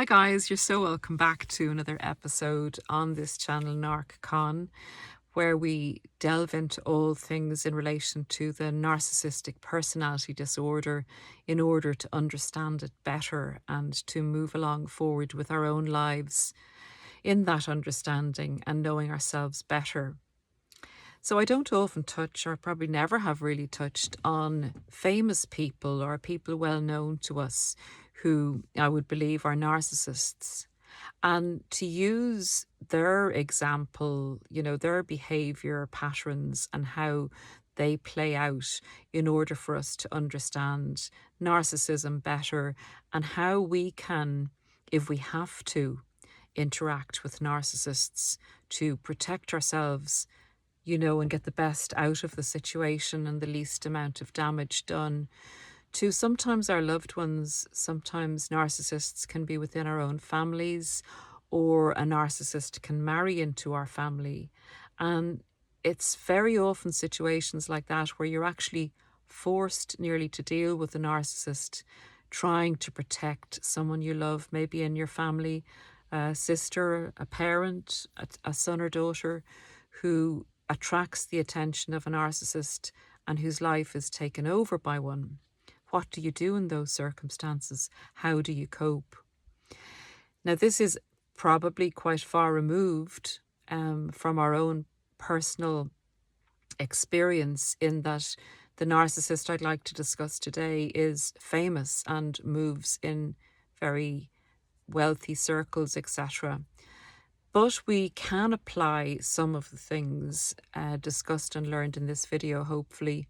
Hi guys, you're so welcome back to another episode on this channel, Narc Con, where we delve into all things in relation to the narcissistic personality disorder in order to understand it better and to move along forward with our own lives in that understanding and knowing ourselves better. So I don't often touch, or probably never have really touched, on famous people or people well known to us who I would believe are narcissists. And to use their example, their behavior patterns and how they play out in order for us to understand narcissism better and how we can, if we have to, interact with narcissists to protect ourselves, and get the best out of the situation and the least amount of damage done to sometimes our loved ones. Sometimes narcissists can be within our own families, or a narcissist can marry into our family. And it's very often situations like that where you're actually forced nearly to deal with a narcissist trying to protect someone you love, maybe in your family, a sister, a parent, a son or daughter who attracts the attention of a narcissist and whose life is taken over by one. What do you do in those circumstances? How do you cope? Now, this is probably quite far removed from our own personal experience, in that the narcissist I'd like to discuss today is famous and moves in very wealthy circles, etc. But we can apply some of the things discussed and learned in this video, hopefully,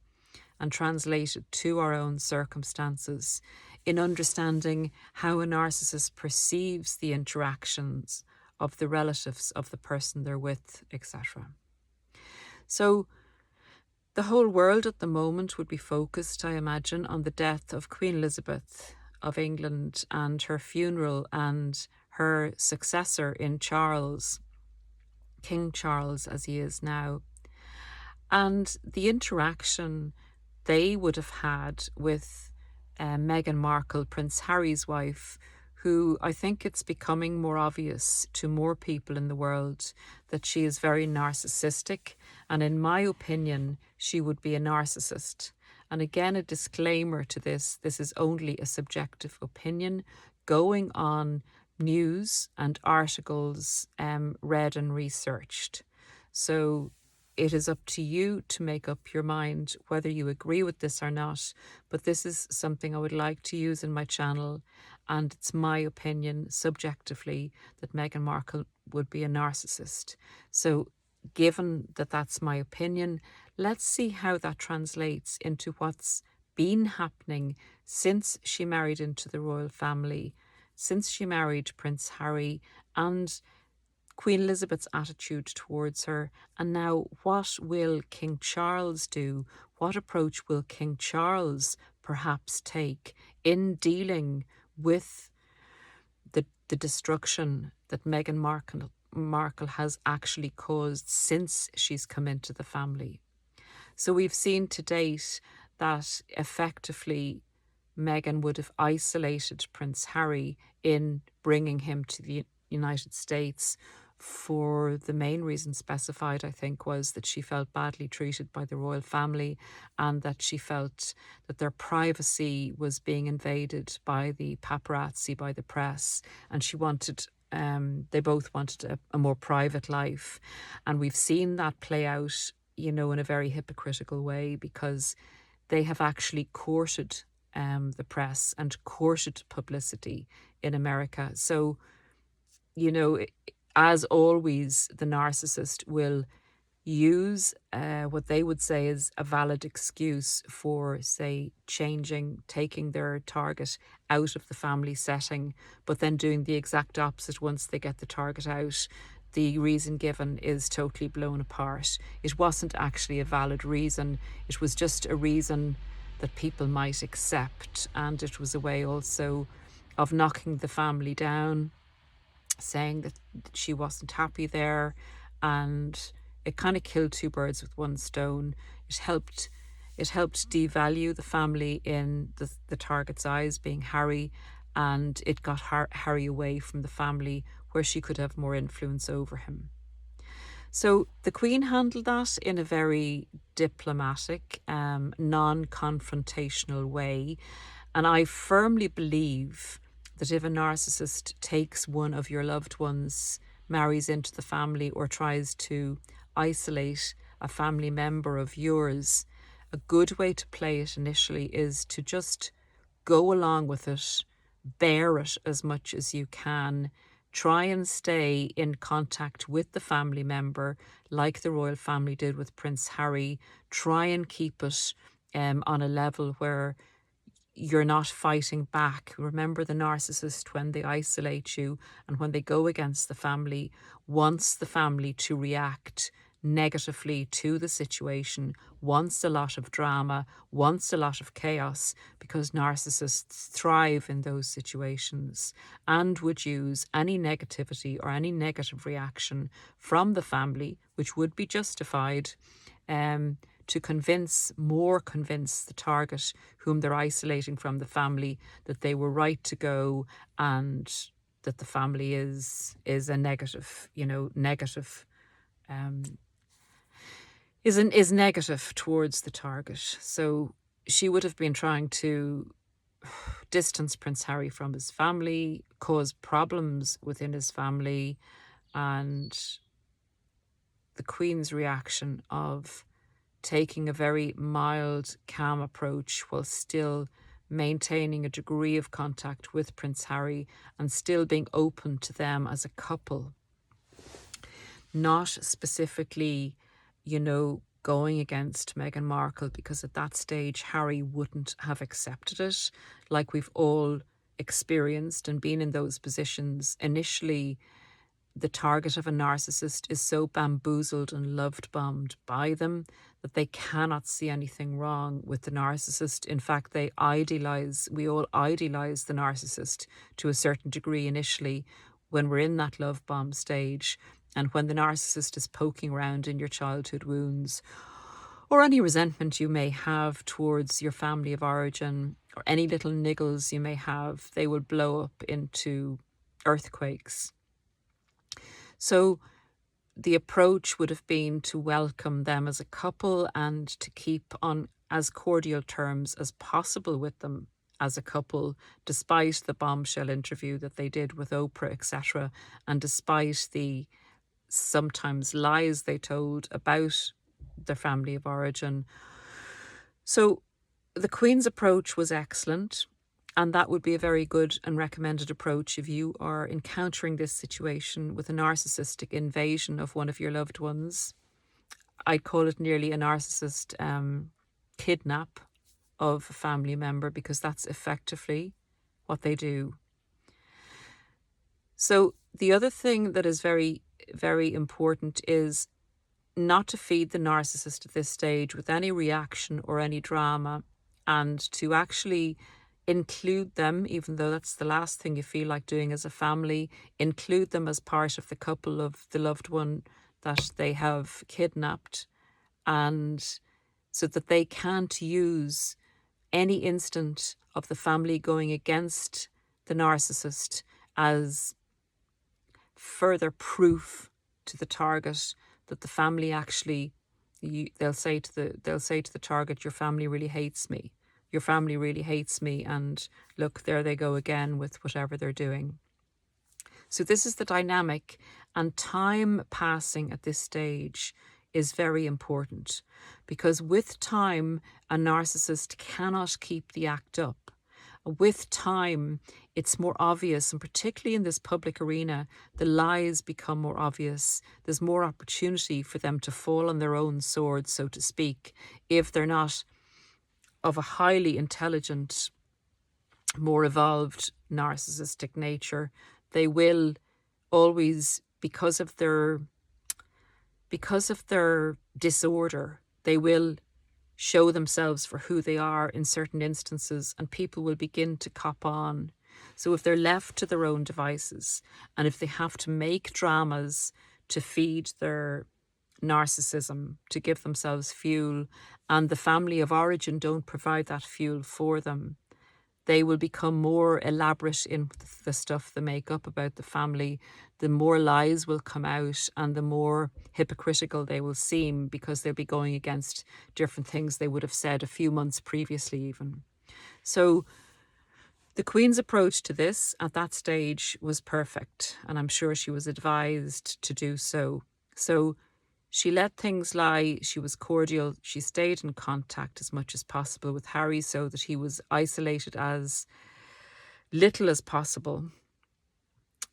and translate it to our own circumstances in understanding how a narcissist perceives the interactions of the relatives of the person they're with, etc. So the whole world at the moment would be focused, I imagine, on the death of Queen Elizabeth of England and her funeral and her successor in Charles, King Charles as he is now, and the interaction they would have had with Megan Markle, Prince Harry's wife, who I think it's becoming more obvious to more people in the world that she is very narcissistic. And in my opinion, she would be a narcissist. And again, a disclaimer to this is only a subjective opinion going on news and articles read and researched. So it is up to you to make up your mind whether you agree with this or not. But this is something I would like to use in my channel, and it's my opinion subjectively that Meghan Markle would be a narcissist. So given that that's my opinion, let's see how that translates into what's been happening since she married into the royal family, since she married Prince Harry, and Queen Elizabeth's attitude towards her. And now, what will King Charles do? What approach will King Charles perhaps take in dealing with the destruction that Meghan Markle has actually caused since she's come into the family? So we've seen to date that effectively Meghan would have isolated Prince Harry in bringing him to the United States for the main reason specified, I think, was that she felt badly treated by the royal family and that she felt that their privacy was being invaded by the paparazzi, by the press, and she wanted they both wanted a more private life. And we've seen that play out, in a very hypocritical way, because they have actually courted the press and courted publicity in America. So, as always, the narcissist will use what they would say is a valid excuse for, say, taking their target out of the family setting, but then doing the exact opposite once they get the target out. The reason given is totally blown apart. It wasn't actually a valid reason. It was just a reason that people might accept, and it was a way also of knocking the family down, saying that she wasn't happy there, and it kind of killed two birds with one stone. It helped devalue the family in the target's eyes, being Harry, and it got Harry away from the family where she could have more influence over him. So the Queen handled that in a very diplomatic, non-confrontational way. And I firmly believe that if a narcissist takes one of your loved ones, marries into the family, or tries to isolate a family member of yours, a good way to play it initially is to just go along with it, bear it as much as you can. Try and stay in contact with the family member like the royal family did with Prince Harry. Try and keep it on a level where you're not fighting back. Remember, the narcissist, when they isolate you and when they go against the family, wants the family to react negatively to the situation, wants a lot of drama, wants a lot of chaos, because narcissists thrive in those situations and would use any negativity or any negative reaction from the family, which would be justified, to convince the target whom they're isolating from the family that they were right to go, and that the family is a negative, is negative towards the target. So she would have been trying to distance Prince Harry from his family, cause problems within his family, and the Queen's reaction of taking a very mild, calm approach while still maintaining a degree of contact with Prince Harry and still being open to them as a couple. Not specifically, going against Meghan Markle, because at that stage Harry wouldn't have accepted it. Like we've all experienced and been in those positions. Initially, the target of a narcissist is so bamboozled and love-bombed by them that they cannot see anything wrong with the narcissist. In fact, we all idealize the narcissist to a certain degree initially when we're in that love bomb stage, and when the narcissist is poking around in your childhood wounds or any resentment you may have towards your family of origin or any little niggles you may have, they will blow up into earthquakes. So the approach would have been to welcome them as a couple and to keep on as cordial terms as possible with them as a couple, despite the bombshell interview that they did with Oprah, etc., and despite the sometimes lies they told about their family of origin. So the Queen's approach was excellent. And that would be a very good and recommended approach if you are encountering this situation with a narcissistic invasion of one of your loved ones. I'd call it nearly a narcissist kidnap of a family member, because that's effectively what they do. So the other thing that is very, very important is not to feed the narcissist at this stage with any reaction or any drama, and to actually include them, even though that's the last thing you feel like doing as a family, include them as part of the couple of the loved one that they have kidnapped, and so that they can't use any instant of the family going against the narcissist as further proof to the target that the family actually, they'll say to the target, your family really hates me. Your family really hates me, and look, there they go again with whatever they're doing. So this is the dynamic, and time passing at this stage is very important, because with time, a narcissist cannot keep the act up. With time, it's more obvious, and particularly in this public arena, the lies become more obvious. There's more opportunity for them to fall on their own sword, so to speak, if they're not of a highly intelligent, more evolved narcissistic nature. They will always, because of their disorder, they will show themselves for who they are in certain instances, and people will begin to cop on. So if they're left to their own devices, and if they have to make dramas to feed their narcissism, to give themselves fuel, and the family of origin don't provide that fuel for them, they will become more elaborate in the stuff they make up about the family, the more lies will come out and the more hypocritical they will seem, because they'll be going against different things they would have said a few months previously even. So the Queen's approach to this at that stage was perfect, and I'm sure she was advised to do so. So she let things lie, she was cordial, she stayed in contact as much as possible with Harry so that he was isolated as little as possible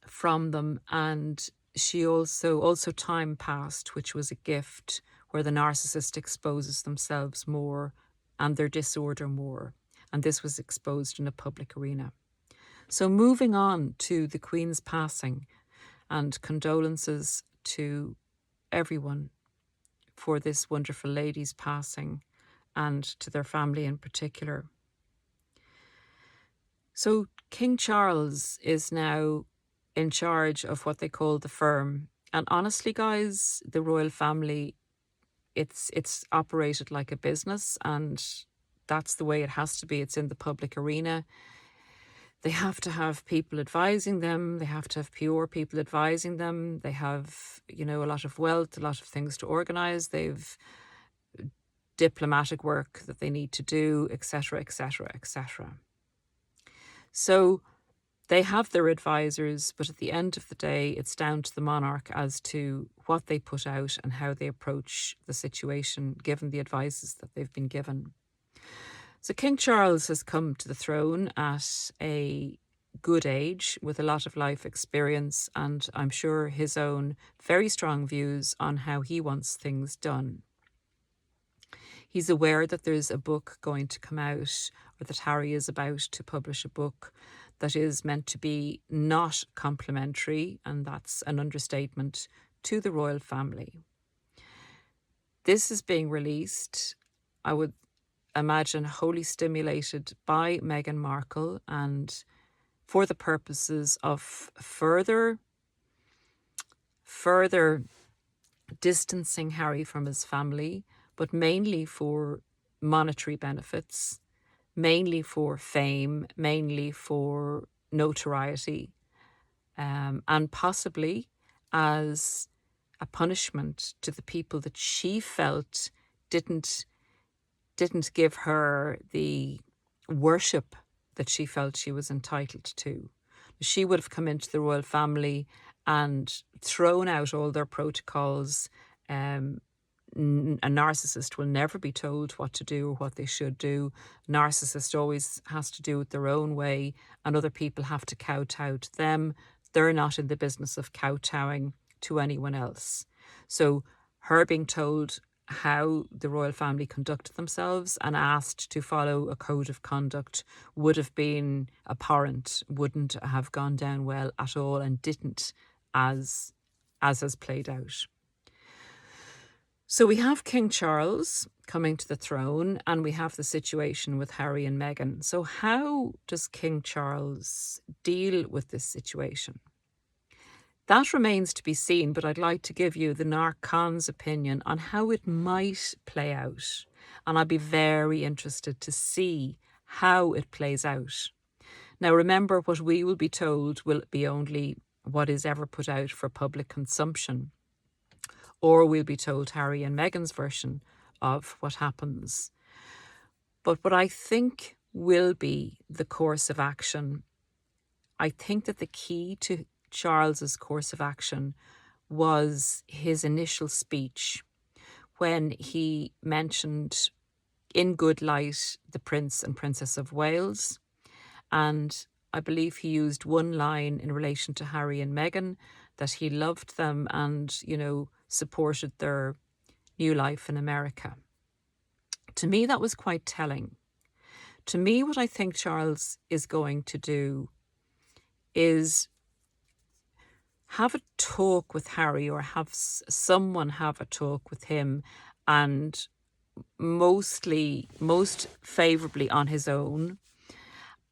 from them. And she also time passed, which was a gift, where the narcissist exposes themselves more and their disorder more. And this was exposed in a public arena. So moving on to the Queen's passing, and condolences to everyone for this wonderful lady's passing, and to their family in particular. So King Charles is now in charge of what they call the firm. And honestly, guys, the royal family, it's operated like a business, and that's the way it has to be. It's in the public arena. They have to have people advising them. They have to have PR people advising them. They have, a lot of wealth, a lot of things to organise. They've diplomatic work that they need to do, etc., etc., etc. So they have their advisors, but at the end of the day, it's down to the monarch as to what they put out and how they approach the situation, given the advices that they've been given. So King Charles has come to the throne at a good age with a lot of life experience, and I'm sure his own very strong views on how he wants things done. He's aware that there's a book going to come out, or that Harry is about to publish a book that is meant to be not complimentary, and that's an understatement, to the royal family. This is being released, I would imagine, wholly stimulated by Meghan Markle, and for the purposes of further distancing Harry from his family, but mainly for monetary benefits, mainly for fame, mainly for notoriety, and possibly as a punishment to the people that she felt didn't give her the worship that she felt she was entitled to. She would have come into the royal family and thrown out all their protocols. A narcissist will never be told what to do or what they should do. Narcissist always has to do it their own way, and other people have to kowtow to them. They're not in the business of kowtowing to anyone else. So her being told how the royal family conducted themselves and asked to follow a code of conduct would have been abhorrent, wouldn't have gone down well at all, and didn't, as has played out. So we have King Charles coming to the throne, and we have the situation with Harry and Meghan. So how does King Charles deal with this situation? That remains to be seen, but I'd like to give you the Narc Con's opinion on how it might play out. And I'd be very interested to see how it plays out. Now, remember, what we will be told will be only what is ever put out for public consumption. Or we'll be told Harry and Meghan's version of what happens. But what I think will be the course of action, I think that the key to Charles's course of action was his initial speech, when he mentioned in good light the Prince and Princess of Wales. And I believe he used one line in relation to Harry and Meghan, that he loved them and, supported their new life in America. To me, that was quite telling. To me, what I think Charles is going to do is have a talk with Harry, or have someone have a talk with him, and most favourably on his own,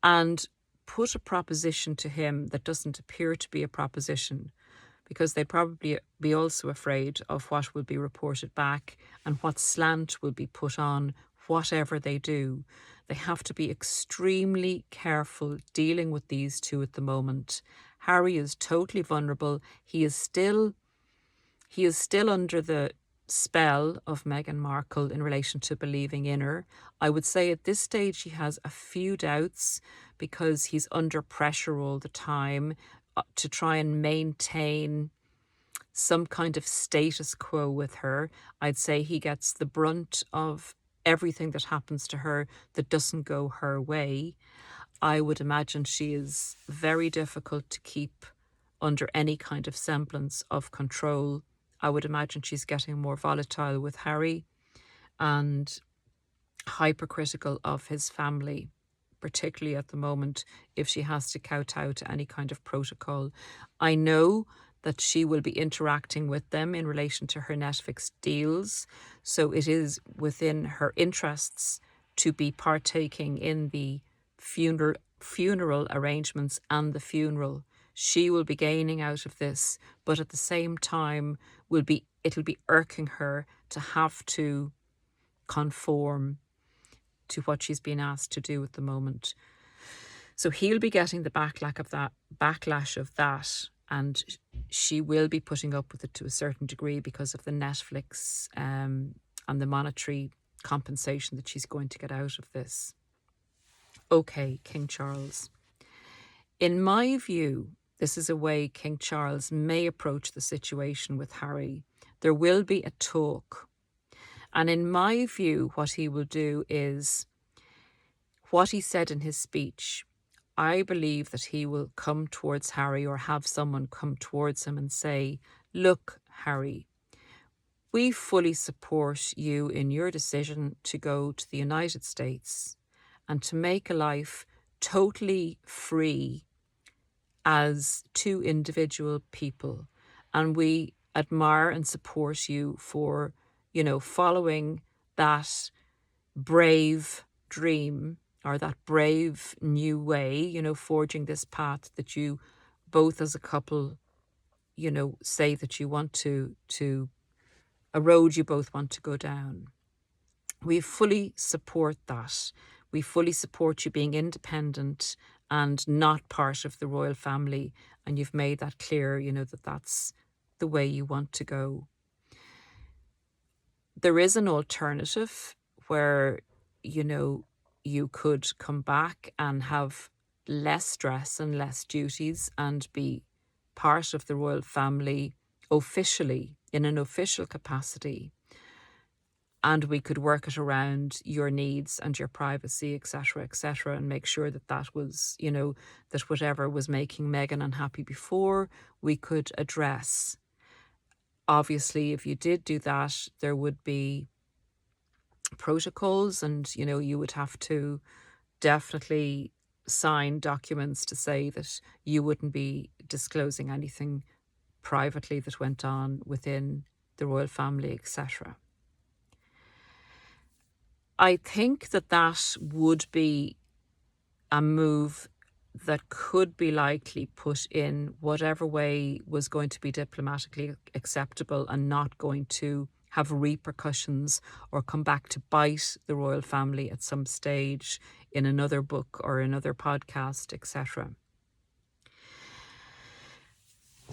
and put a proposition to him that doesn't appear to be a proposition, because they'd probably be also afraid of what will be reported back and what slant will be put on whatever they do. They have to be extremely careful dealing with these two at the moment. Harry is totally vulnerable. He is still under the spell of Meghan Markle in relation to believing in her. I would say at this stage he has a few doubts because he's under pressure all the time to try and maintain some kind of status quo with her. I'd say he gets the brunt of everything that happens to her that doesn't go her way. I would imagine she is very difficult to keep under any kind of semblance of control. I would imagine she's getting more volatile with Harry and hypercritical of his family, particularly at the moment, if she has to kowtow to any kind of protocol. I know that she will be interacting with them in relation to her Netflix deals, so it is within her interests to be partaking in the funeral arrangements and the funeral. She will be gaining out of this, but at the same time it'll be irking her to have to conform to what she's been asked to do at the moment. So he'll be getting the backlash of that, and she will be putting up with it to a certain degree because of the Netflix and the monetary compensation that she's going to get out of this. Okay, King Charles. In my view, this is a way King Charles may approach the situation with Harry. There will be a talk. And in my view, what he will do is what he said in his speech. I believe that he will come towards Harry or have someone come towards him and say, look, Harry, we fully support you in your decision to go to the United States and to make a life totally free as two individual people. And we admire and support you for, following that brave dream or that brave new way, forging this path that you both as a couple, say that you want to a road you both want to go down. We fully support that. We fully support you being independent and not part of the royal family. And you've made that clear, that that's the way you want to go. There is an alternative where, you could come back and have less stress and less duties and be part of the royal family officially, in an official capacity. And we could work it around your needs and your privacy, etc., and make sure that that was, that whatever was making Meghan unhappy before, we could address. Obviously, if you did do that, there would be protocols and, you would have to definitely sign documents to say that you wouldn't be disclosing anything privately that went on within the royal family, etc. I think that would be a move that could be likely put in whatever way was going to be diplomatically acceptable and not going to have repercussions or come back to bite the royal family at some stage in another book or another podcast, etc.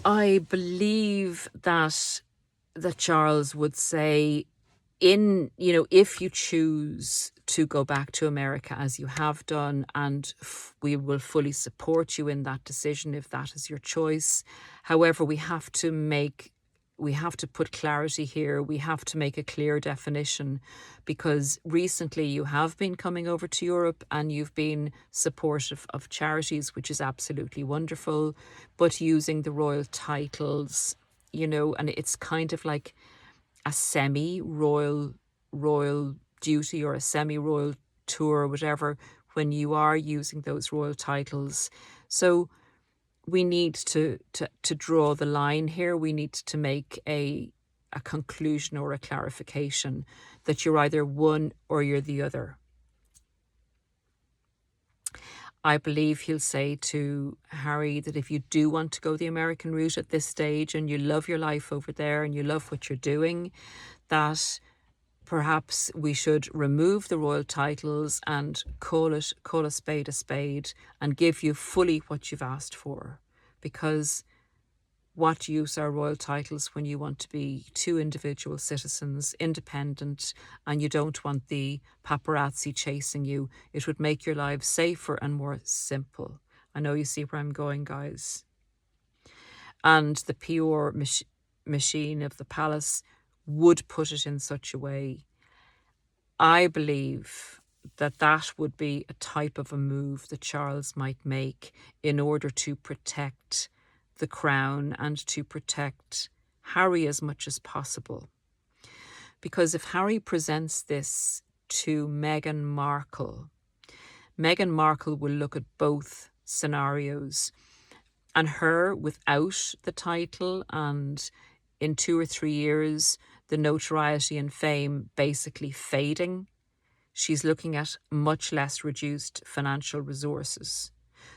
I believe that Charles would say, if you choose to go back to America as you have done, and we will fully support you in that decision if that is your choice. However, we have to put clarity here. We have to make a clear definition, because recently you have been coming over to Europe and you've been supportive of charities, which is absolutely wonderful, but using the royal titles, and it's kind of like a semi-royal duty or a semi-royal tour or whatever when you are using those royal titles. So we need to draw the line here. We need to make a conclusion or a clarification that you're either one or you're the other. I believe he'll say to Harry that if you do want to go the American route at this stage and you love your life over there and you love what you're doing, that perhaps we should remove the royal titles and call a spade, and give you fully what you've asked for. Because what use are royal titles when you want to be two individual citizens, independent, and you don't want the paparazzi chasing you? It would make your lives safer and more simple. I know you see where I'm going, guys. And the PR machine of the palace would put it in such a way. I believe that that would be a type of a move that Charles might make in order to protect the crown and to protect Harry as much as possible. Because if Harry presents this to Meghan Markle, Meghan Markle will look at both scenarios, and her without the title, and in 2 or 3 years the notoriety and fame basically fading, she's looking at much less reduced financial resources.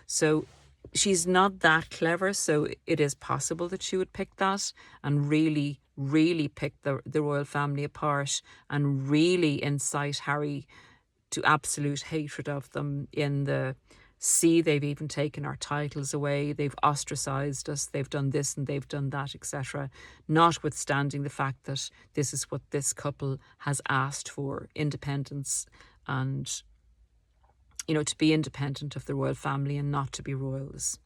So she's not that clever, so it is possible that she would pick that and really, really pick the royal family apart and really incite Harry to absolute hatred of them in the, see, they've even taken our titles away, they've ostracized us, they've done this and they've done that, etc. Notwithstanding the fact that this is what this couple has asked for, independence, and, you know, to be independent of the royal family and not to be royals.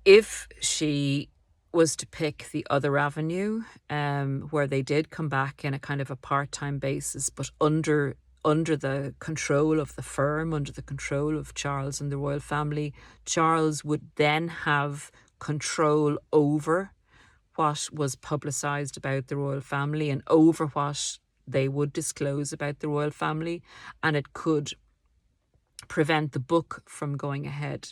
If she was to pick the other avenue, where they did come back in a kind of a part-time basis, but under the control of the firm, under the control of Charles and the royal family, Charles would then have control over what was publicised about the royal family and over what they would disclose about the royal family, and it could prevent the book from going ahead.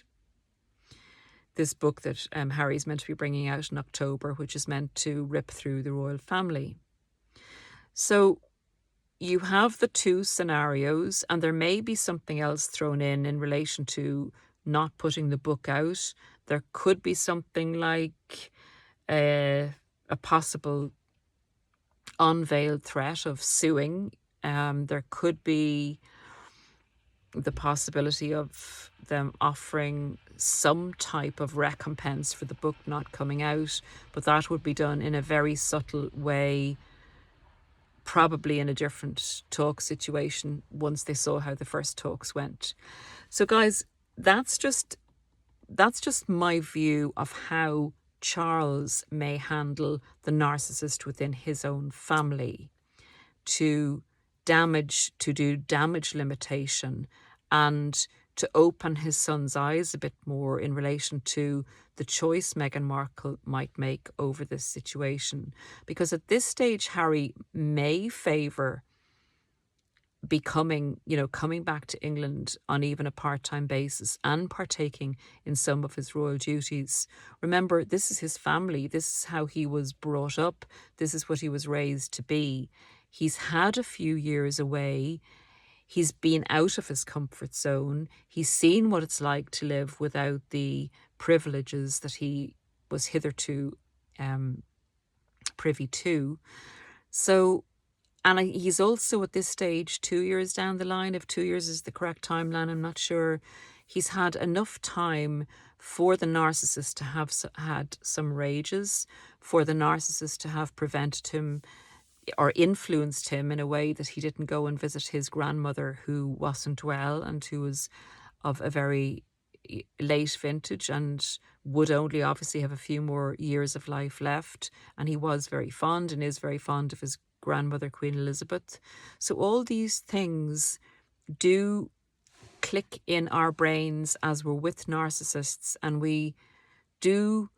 This book that Harry's meant to be bringing out in October, which is meant to rip through the royal family. So you have the two scenarios, and there may be something else thrown in relation to not putting the book out. There could be something like a possible unveiled threat of suing. There could be the possibility of them offering some type of recompense for the book not coming out, but that would be done in a very subtle way, probably in a different talk situation once they saw how the first talks went. So guys, that's just my view of how Charles may handle the narcissist within his own family to do damage limitation and to open his son's eyes a bit more in relation to the choice Meghan Markle might make over this situation. Because at this stage, Harry may favour coming back to England on even a part-time basis and partaking in some of his royal duties. Remember, this is his family. This is how he was brought up. This is what he was raised to be. He's had a few years away. He's been out of his comfort zone. He's seen what it's like to live without the privileges that he was hitherto privy to. So, and he's also at this stage 2 years down the line. If 2 years is the correct timeline, I'm not sure. He's had enough time for the narcissist to have had some rages, for the narcissist to have prevented him or influenced him in a way that he didn't go and visit his grandmother, who wasn't well and who was of a very late vintage and would only obviously have a few more years of life left. And he was very fond and is very fond of his grandmother, Queen Elizabeth. So all these things do click in our brains as we're with narcissists, and we do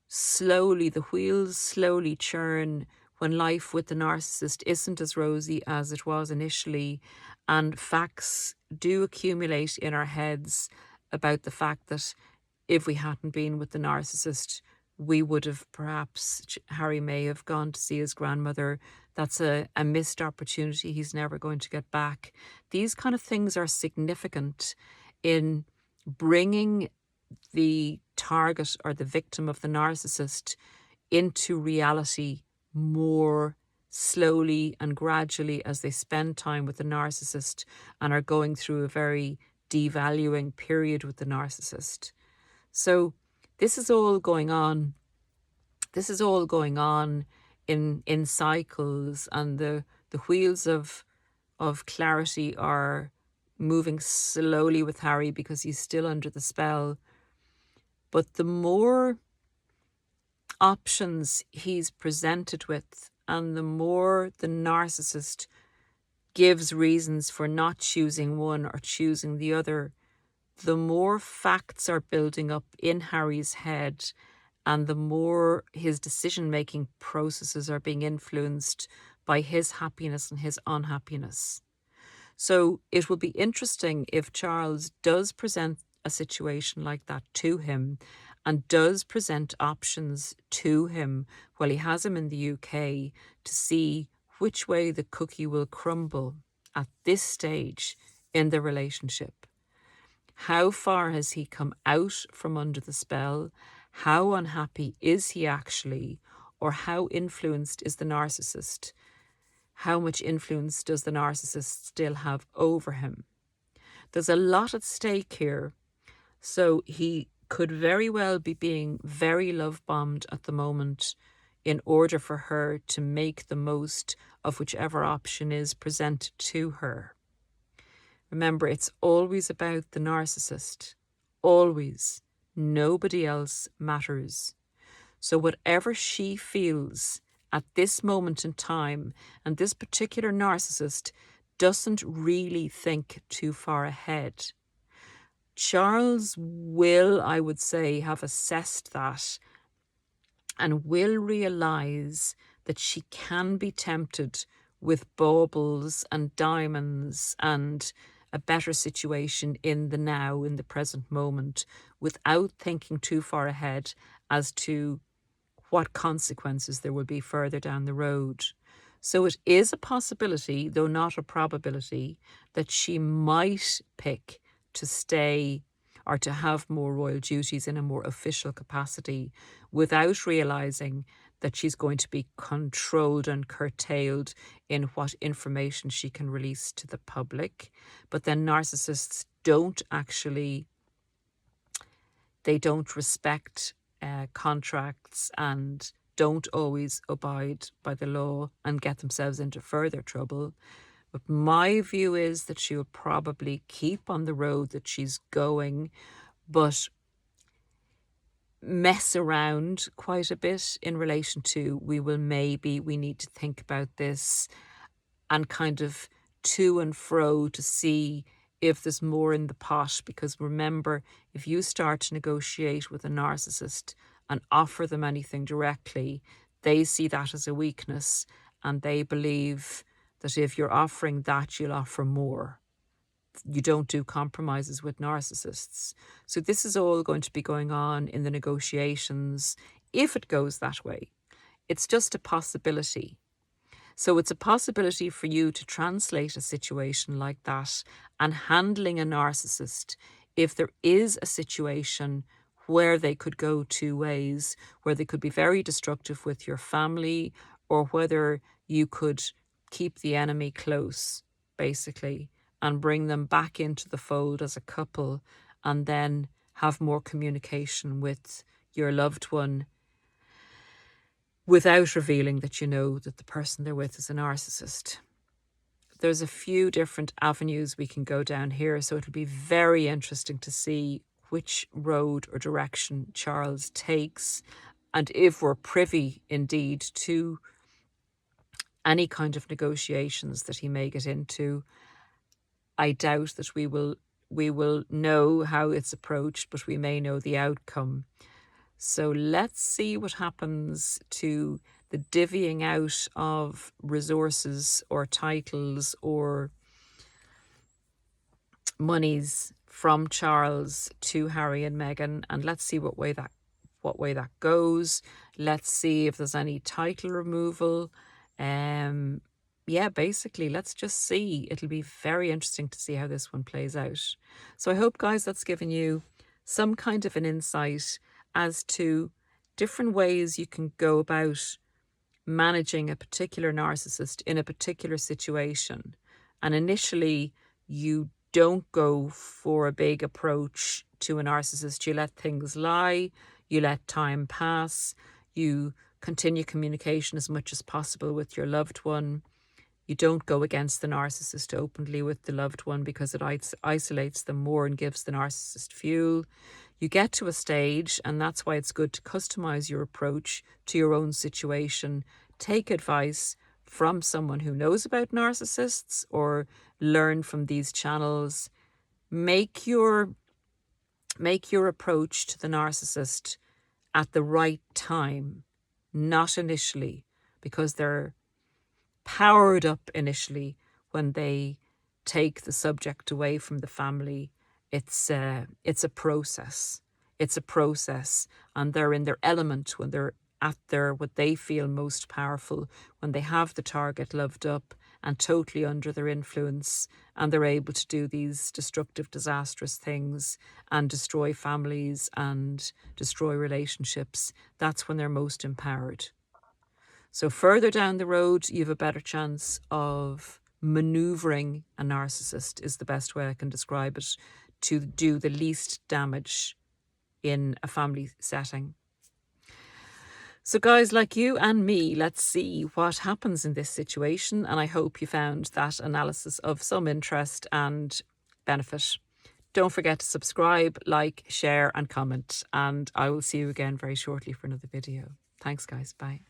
the wheels slowly churn when life with the narcissist isn't as rosy as it was initially, and facts do accumulate in our heads about the fact that if we hadn't been with the narcissist, we would have Harry may have gone to see his grandmother. That's a missed opportunity he's never going to get back. These kind of things are significant in bringing the target or the victim of the narcissist into reality more slowly and gradually as they spend time with the narcissist and are going through a very devaluing period with the narcissist. So this is all going on. This is all going on in cycles, and the wheels of clarity are moving slowly with Harry because he's still under the spell. But the more options he's presented with, and the more the narcissist gives reasons for not choosing one or choosing the other, the more facts are building up in Harry's head, and the more his decision-making processes are being influenced by his happiness and his unhappiness. So it will be interesting if Charles does present a situation like that to him and does present options to him while he has him in the UK, to see which way the cookie will crumble at this stage in the relationship. How far has he come out from under the spell? How unhappy is he actually? Or how influenced is the narcissist? How much influence does the narcissist still have over him? There's a lot at stake here. So he could very well be being very love-bombed at the moment in order for her to make the most of whichever option is presented to her. Remember, it's always about the narcissist. Always. Nobody else matters. So whatever she feels at this moment in time, and this particular narcissist doesn't really think too far ahead. Charles will, I would say, have assessed that and will realise that she can be tempted with baubles and diamonds and a better situation in the now, in the present moment, without thinking too far ahead as to what consequences there will be further down the road. So it is a possibility, though not a probability, that she might pick to stay or to have more royal duties in a more official capacity without realising that she's going to be controlled and curtailed in what information she can release to the public. But then narcissists don't actually, they don't respect contracts and don't always abide by the law and get themselves into further trouble. But my view is that she will probably keep on the road that she's going, but mess around quite a bit in relation to we need to think about this, and kind of to and fro to see if there's more in the pot. Because remember, if you start to negotiate with a narcissist and offer them anything directly, they see that as a weakness, and they believe that if you're offering that, you'll offer more. You don't do compromises with narcissists. So this is all going to be going on in the negotiations if it goes that way. It's just a possibility. So it's a possibility for you to translate a situation like that and handling a narcissist if there is a situation where they could go two ways, where they could be very destructive with your family, or whether you could keep the enemy close, basically, and bring them back into the fold as a couple, and then have more communication with your loved one without revealing that you know that the person they're with is a narcissist. There's a few different avenues we can go down here, so it'll be very interesting to see which road or direction Charles takes, and if we're privy indeed to any kind of negotiations that he may get into. I doubt that we will know how it's approached, but we may know the outcome. So let's see what happens to the divvying out of resources or titles or monies from Charles to Harry and Meghan, and let's see what way that goes. Let's see if there's any title removal. Yeah, basically, let's just see. It'll be very interesting to see how this one plays out. So I hope, guys, that's given you some kind of an insight as to different ways you can go about managing a particular narcissist in a particular situation. And initially, you don't go for a big approach to a narcissist. You let things lie, you let time pass, you continue communication as much as possible with your loved one. You don't go against the narcissist openly with the loved one because it isolates them more and gives the narcissist fuel. You get to a stage, and that's why it's good to customize your approach to your own situation. Take advice from someone who knows about narcissists or learn from these channels. Make your approach to the narcissist at the right time, not initially, because they're powered up initially when they take the subject away from the family. It's a process. It's a process, and they're in their element when they're at their what they feel most powerful, when they have the target loved up and totally under their influence, and they're able to do these destructive, disastrous things and destroy families and destroy relationships. That's when they're most empowered. So further down the road, you have a better chance of maneuvering a narcissist, is the best way I can describe it, to do the least damage in a family setting. So guys like you and me, let's see what happens in this situation. And I hope you found that analysis of some interest and benefit. Don't forget to subscribe, like, share and comment. And I will see you again very shortly for another video. Thanks guys. Bye.